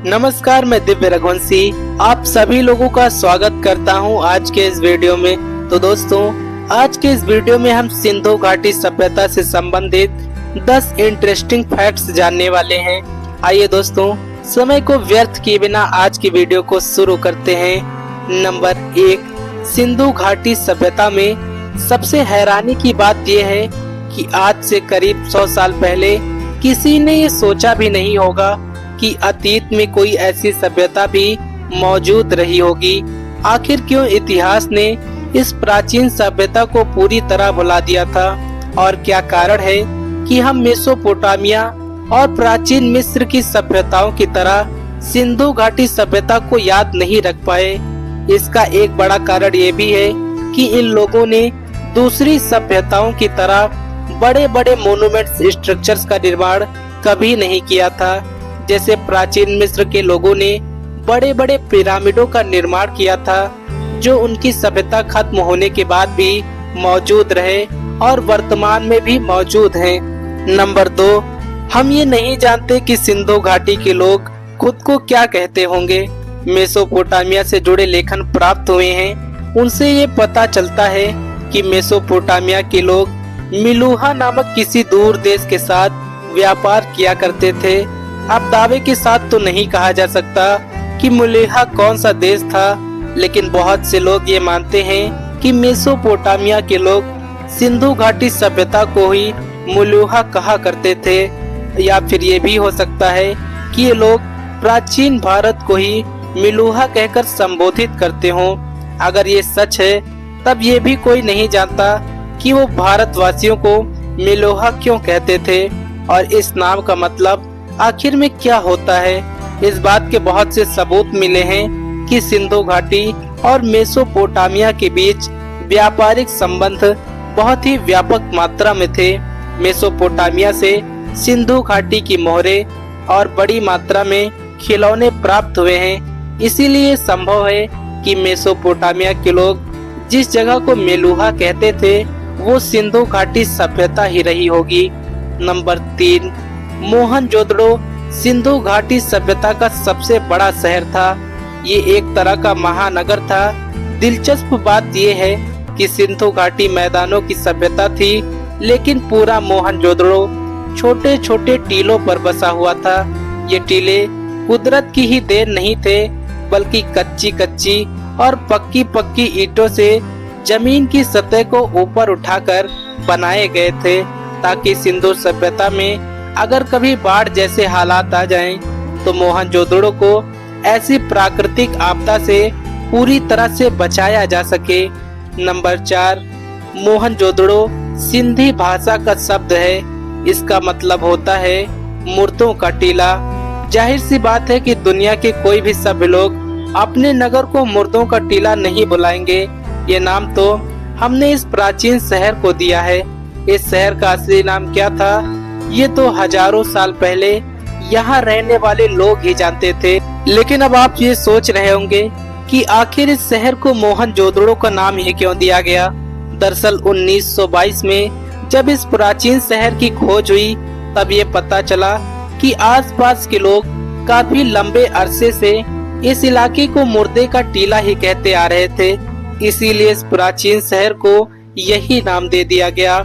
नमस्कार, मैं दिव्य रघुवंशी आप सभी लोगों का स्वागत करता हूं आज के इस वीडियो में। तो दोस्तों, आज के इस वीडियो में हम सिंधु घाटी सभ्यता से संबंधित 10 इंटरेस्टिंग फैक्ट्स जानने वाले हैं। आइए दोस्तों, समय को व्यर्थ किए बिना आज की वीडियो को शुरू करते हैं। नंबर 1, सिंधु घाटी सभ्यता में सबसे हैरानी की बात यह है कि आज से करीब 100 साल पहले किसी ने ये सोचा भी नहीं होगा कि अतीत में कोई ऐसी सभ्यता भी मौजूद रही होगी। आखिर क्यों इतिहास ने इस प्राचीन सभ्यता को पूरी तरह भुला दिया था, और क्या कारण है कि हम मेसोपोटामिया और प्राचीन मिस्र की सभ्यताओं की तरह सिंधु घाटी सभ्यता को याद नहीं रख पाए। इसका एक बड़ा कारण ये भी है कि इन लोगों ने दूसरी सभ्यताओं की तरह बड़े बड़े मोन्यूमेंट्स स्ट्रक्चर्स का निर्माण कभी नहीं किया था। जैसे प्राचीन मिस्र के लोगों ने बड़े बड़े पिरामिडों का निर्माण किया था, जो उनकी सभ्यता खत्म होने के बाद भी मौजूद रहे और वर्तमान में भी मौजूद हैं। नंबर 2, हम ये नहीं जानते कि सिंधु घाटी के लोग खुद को क्या कहते होंगे। मेसोपोटामिया से जुड़े लेखन प्राप्त हुए हैं, उनसे ये पता चलता है कि मेसोपोटामिया के लोग मिलूहा नामक किसी दूर देश के साथ व्यापार किया करते थे। अब दावे के साथ तो नहीं कहा जा सकता कि मिलूहा कौन सा देश था, लेकिन बहुत से लोग ये मानते हैं कि मेसोपोटामिया के लोग सिंधु घाटी सभ्यता को ही मिलूहा कहा करते थे। या फिर ये भी हो सकता है कि ये लोग प्राचीन भारत को ही मिलूहा कहकर संबोधित करते हों। अगर ये सच है, तब ये भी कोई नहीं जानता कि वो भारतवासियों को मिलूहा क्यों कहते थे और इस नाम का मतलब आखिर में क्या होता है। इस बात के बहुत से सबूत मिले हैं कि सिंधु घाटी और मेसोपोटामिया के बीच व्यापारिक संबंध बहुत ही व्यापक मात्रा में थे। मेसोपोटामिया से सिंधु घाटी की मोहरें और बड़ी मात्रा में खिलौने प्राप्त हुए हैं। इसीलिए संभव है कि मेसोपोटामिया के लोग जिस जगह को मेलूहा कहते थे, वो सिंधु घाटी सभ्यता ही रही होगी। नंबर 3, मोहनजोदड़ो सिंधु घाटी सभ्यता का सबसे बड़ा शहर था। ये एक तरह का महानगर था। दिलचस्प बात यह है कि सिंधु घाटी मैदानों की सभ्यता थी, लेकिन पूरा मोहनजोदड़ो छोटे छोटे टीलों पर बसा हुआ था। ये टीले कुदरत की ही देन नहीं थे, बल्कि कच्ची कच्ची और पक्की पक्की ईंटों से जमीन की सतह को ऊपर उठाकर बनाए गए थे, ताकि सिंधु सभ्यता में अगर कभी बाढ़ जैसे हालात आ जाएं, तो मोहनजोदड़ो को ऐसी प्राकृतिक आपदा से पूरी तरह से बचाया जा सके। नंबर 4, मोहनजोदड़ो सिंधी भाषा का शब्द है। इसका मतलब होता है मूर्तों का टीला। जाहिर सी बात है कि दुनिया के कोई भी सभ्य लोग अपने नगर को मुर्दों का टीला नहीं बुलाएंगे। ये नाम तो हमने इस प्राचीन शहर को दिया है। इस शहर का असली नाम क्या था, ये तो हजारों साल पहले यहाँ रहने वाले लोग ही जानते थे। लेकिन अब आप ये सोच रहे होंगे कि आखिर इस शहर को मोहनजोदड़ो का नाम ही क्यों दिया गया। दरअसल 1922 में जब इस प्राचीन शहर की खोज हुई, तब ये पता चला कि आसपास के लोग काफी लंबे अरसे से इस इलाके को मुर्दे का टीला ही कहते आ रहे थे। इसीलिए इस प्राचीन शहर को यही नाम दे दिया गया।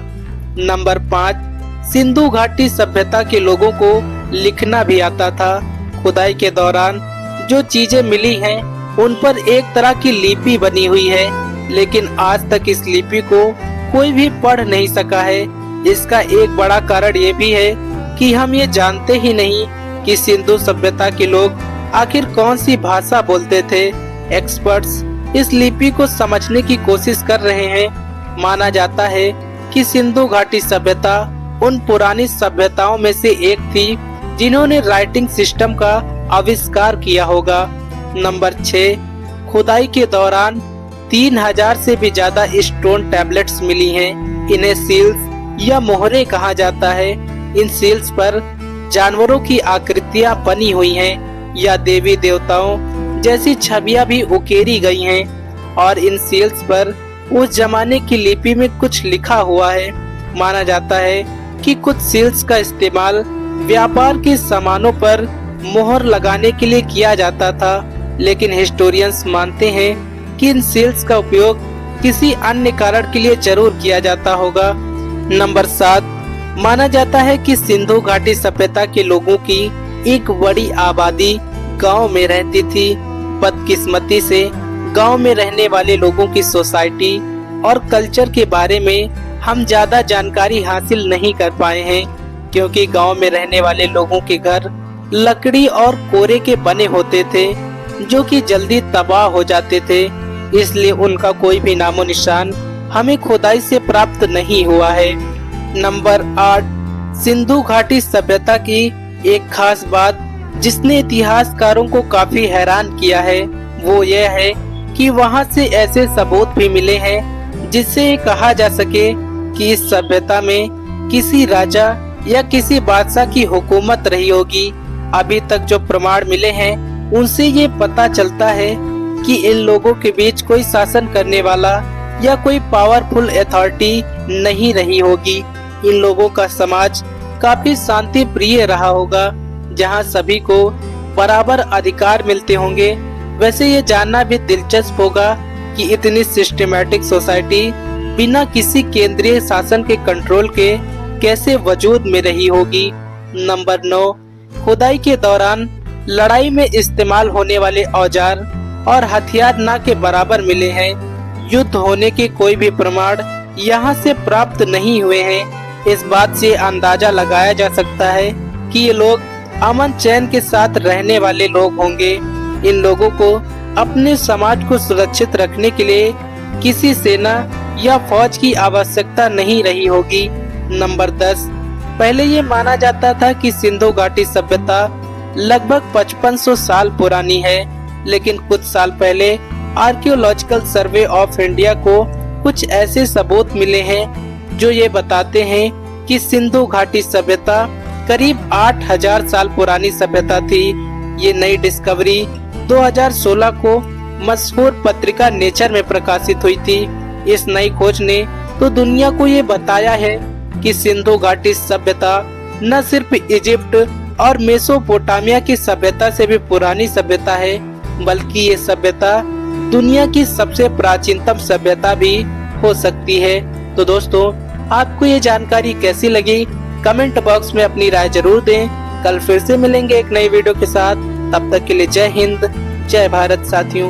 नंबर 5, सिंधु घाटी सभ्यता के लोगों को लिखना भी आता था। खुदाई के दौरान जो चीजें मिली हैं, उन पर एक तरह की लिपि बनी हुई है, लेकिन आज तक इस लिपि को कोई भी पढ़ नहीं सका है। इसका एक बड़ा कारण ये भी है कि हम ये जानते ही नहीं कि सिंधु सभ्यता के लोग आखिर कौन सी भाषा बोलते थे। एक्सपर्ट्स इस लिपि को समझने की कोशिश कर रहे हैं। माना जाता है कि सिंधु घाटी सभ्यता उन पुरानी सभ्यताओं में से एक थी जिन्होंने राइटिंग सिस्टम का आविष्कार किया होगा। नंबर 6, खुदाई के दौरान 3000 से भी ज्यादा स्टोन टैबलेट्स मिली हैं। इन्हें सील्स या मोहरे कहा जाता है। इन सील्स पर जानवरों की आकृतियां बनी हुई हैं या देवी देवताओं जैसी छवियां भी उकेरी गई हैं, और इन सील्स पर उस जमाने की लिपि में कुछ लिखा हुआ है। माना जाता है कि कुछ सील्स का इस्तेमाल व्यापार के सामानों पर मोहर लगाने के लिए किया जाता था, लेकिन हिस्टोरियंस मानते हैं कि इन सील्स का उपयोग किसी अन्य कारण के लिए जरूर किया जाता होगा। नंबर 7, माना जाता है कि सिंधु घाटी सभ्यता के लोगों की एक बड़ी आबादी गांव में रहती थी। बदकिस्मती से गांव में रहने वाले लोगों की सोसाइटी और कल्चर के बारे में हम ज्यादा जानकारी हासिल नहीं कर पाए हैं, क्योंकि गांव में रहने वाले लोगों के घर लकड़ी और कोरे के बने होते थे, जो कि जल्दी तबाह हो जाते थे। इसलिए उनका कोई भी नामो निशान हमें खुदाई से प्राप्त नहीं हुआ है। नंबर 8, सिंधु घाटी सभ्यता की एक खास बात जिसने इतिहासकारों को काफी हैरान किया है, वो यह है कि वहां से ऐसे सबूत भी मिले हैं जिससे ये कहा जा सके कि इस सभ्यता में किसी राजा या किसी बादशाह की हुकूमत रही होगी। अभी तक जो प्रमाण मिले हैं उनसे ये पता चलता है कि इन लोगों के बीच कोई शासन करने वाला या कोई पावरफुल अथॉरिटी नहीं रही होगी। इन लोगों का समाज काफी शांति प्रिय रहा होगा, जहां सभी को बराबर अधिकार मिलते होंगे। वैसे ये जानना भी दिलचस्प होगा कि इतनी सिस्टमैटिक सोसाइटी बिना किसी केंद्रीय शासन के कंट्रोल के कैसे वजूद में रही होगी। नंबर 9, खुदाई के दौरान लड़ाई में इस्तेमाल होने वाले औजार और हथियार ना के बराबर मिले हैं। युद्ध होने के कोई भी प्रमाण यहाँ से प्राप्त नहीं हुए हैं। इस बात से अंदाजा लगाया जा सकता है कि ये लोग अमन चैन के साथ रहने वाले लोग होंगे। इन लोगों को अपने समाज को सुरक्षित रखने के लिए किसी सेना या फौज की आवश्यकता नहीं रही होगी। नंबर 10, पहले ये माना जाता था कि सिंधु घाटी सभ्यता लगभग 5500 साल पुरानी है, लेकिन कुछ साल पहले आर्कियोलॉजिकल सर्वे ऑफ इंडिया को कुछ ऐसे सबूत मिले हैं जो ये बताते हैं कि सिंधु घाटी सभ्यता करीब 8000 साल पुरानी सभ्यता थी। ये नई डिस्कवरी 2016 को मशहूर पत्रिका नेचर में प्रकाशित हुई थी। इस नई खोज ने तो दुनिया को ये बताया है कि सिंधु घाटी सभ्यता न सिर्फ इजिप्ट और मेसोपोटामिया की सभ्यता से भी पुरानी सभ्यता है, बल्कि ये सभ्यता दुनिया की सबसे प्राचीनतम सभ्यता भी हो सकती है। तो दोस्तों, आपको ये जानकारी कैसी लगी? कमेंट बॉक्स में अपनी राय जरूर दें। कल फिर से मिलेंगे एक नई वीडियो के साथ। तब तक के लिए जय हिंद, जय भारत साथियों।